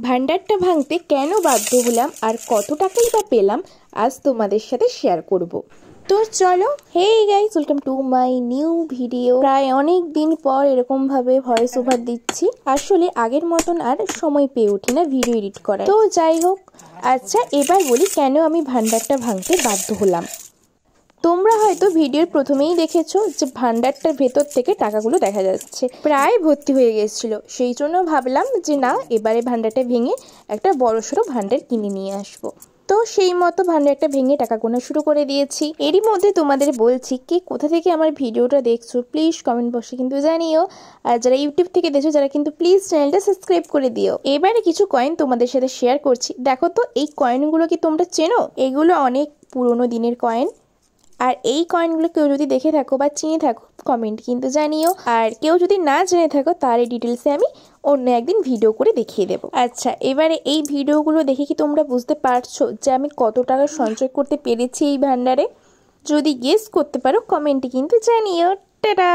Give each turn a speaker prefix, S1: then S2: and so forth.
S1: ভান্ডারটা ভাঙতে কেন বাধ্য হলাম আর কত টাকাই বা পেলাম আজ তোমাদের সাথে শেয়ার করব। তো চলো, hey guys, welcome to my new video. প্রায় অনেক দিন পর এরকম ভাবে ভয়েস ওভার দিচ্ছি। আসলে আগের মতন আর সময় পেয়ে উঠি না ভিডিও এডিট করার। তো যাই হোক, আচ্ছা এবার বলি কেন আমি ভান্ডারটা ভাঙতে বাধ্য হলাম। তোমরা হয়তো ভিডিওর প্রথমেই দেখেছো যে ভান্ডারটার ভেতর থেকে টাকাগুলো দেখা যাচ্ছে, প্রায় ভর্তি হয়ে গেছিল। সেই জন্য ভাবলাম যে না, এবারে ভান্ডারটা ভেঙে একটা বড়সড় ভান্ডার কিনে নিয়ে আসবো। তো সেই মতো ভান্ডারটা ভেঙে টাকা গোনা শুরু করে দিয়েছি। এরই মধ্যে তোমাদের বলছি, কে কোথা থেকে আমার ভিডিওটা দেখছো প্লিজ কমেন্ট বক্সে কিন্তু জানিও। আর যারা ইউটিউব থেকে দেখছো যারা কিন্তু প্লিজ চ্যানেলটা সাবস্ক্রাইব করে দিও। এবারে কিছু কয়েন তোমাদের সাথে শেয়ার করছি। দেখো তো এই কয়েনগুলো কি তোমরা চেনো? এগুলো অনেক পুরোনো দিনের কয়েন। আর এই কয়েনগুলো কেউ যদি দেখে থাকো বা চিনে থাকো কমেন্ট কিন্তু জানিও। আর কেউ যদি না জেনে থাকো তার এই ডিটেলসে আমি অন্য একদিন ভিডিও করে দেখিয়ে দেবো। আচ্ছা, এবারে এই ভিডিওগুলো দেখে কি তোমরা বুঝতে পারছো যে আমি কত টাকা সঞ্চয় করতে পেরেছি এই ভান্ডারে? যদি গেস করতে পারো কমেন্টে কিন্তু জানিও। টাটা।